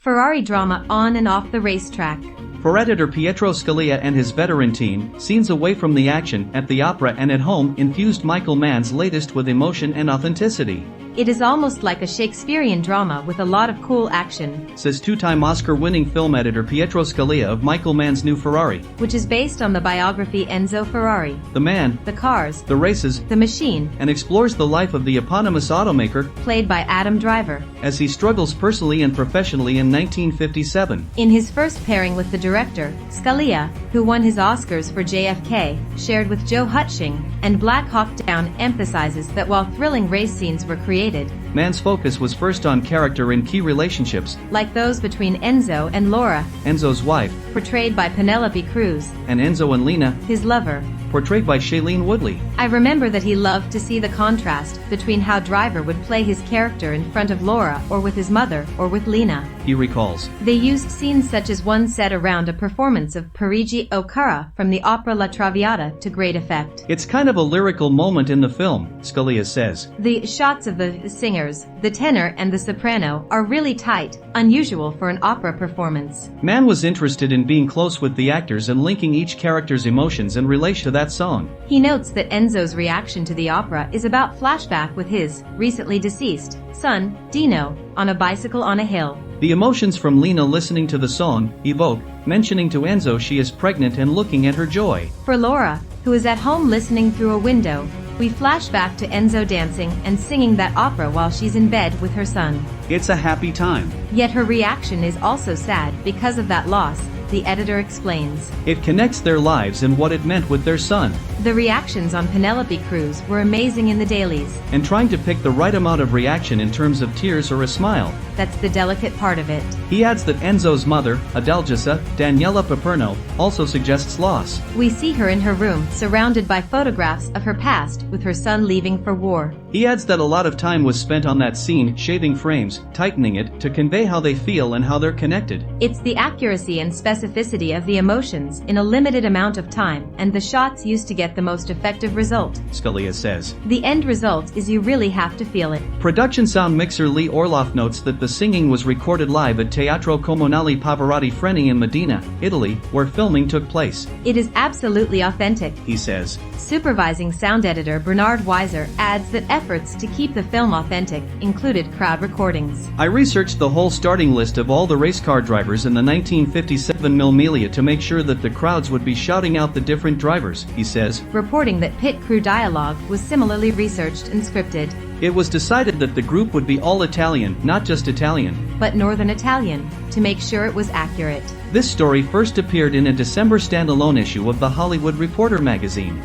Ferrari drama on and off the racetrack. For editor Pietro Scalia and his veteran team, scenes away from the action, at the opera and at home, infused Michael Mann's latest with emotion and authenticity. It is almost like a Shakespearean drama with a lot of cool action, says two-time Oscar-winning film editor Pietro Scalia of Michael Mann's new Ferrari, which is based on the biography Enzo Ferrari. The man, the cars, the races, the machine, and explores the life of the eponymous automaker, played by Adam Driver, as he struggles personally and professionally in 1957. In his first pairing with the director, Scalia, who won his Oscars for JFK, shared with Joe Hutshing, and Black Hawk Down emphasizes that while thrilling race scenes were created, Mann's focus was first on character and key relationships, like those between Enzo and Laura, Enzo's wife, portrayed by Penélope Cruz, and Enzo and Lena, his lover, portrayed by Shailene Woodley. I remember that he loved to see the contrast between how Driver would play his character in front of Laura or with his mother or with Lena. He recalls. They used scenes such as one set around a performance of Parigi O Cara from the opera La Traviata to great effect. It's kind of a lyrical moment in the film, Scalia says. The shots of the singers, the tenor and the soprano, are really tight, unusual for an opera performance. Mann was interested in being close with the actors and linking each character's emotions and relation to that song. He notes that Enzo's reaction to the opera is about flashback with his, recently deceased, son, Dino, on a bicycle on a hill. The emotions from Lena listening to the song evoke, mentioning to Enzo she is pregnant and looking at her joy. For Laura, who is at home listening through a window, we flash back to Enzo dancing and singing that opera while she's in bed with her son. It's a happy time. Yet her reaction is also sad because of that loss, the editor explains. It connects their lives and what it meant with their son. The reactions on Penélope Cruz were amazing in the dailies. And trying to pick the right amount of reaction in terms of tears or a smile. That's the delicate part of it. He adds that Enzo's mother, Adalgisa, Daniela Paperno, also suggests loss. We see her in her room, surrounded by photographs of her past, with her son leaving for war. He adds that a lot of time was spent on that scene, shaving frames, tightening it, to convey how they feel and how they're connected. It's the accuracy and specificity of the emotions in a limited amount of time, and the shots used to get the most effective result, Scalia says. The end result is you really have to feel it. Production sound mixer Lee Orloff notes that the singing was recorded live at Teatro Comunale Pavarotti Freni in Modena, Italy, where filming took place. It is absolutely authentic, he says. Supervising sound editor Bernard Weiser adds that efforts to keep the film authentic included crowd recordings. I researched the whole starting list of all the race car drivers in the 1957 Milmelia to make sure that the crowds would be shouting out the different drivers, he says, reporting that pit crew dialogue was similarly researched and scripted. It was decided that the group would be all Italian, not just Italian, but Northern Italian, to make sure it was accurate. This story first appeared in a December standalone issue of The Hollywood Reporter magazine.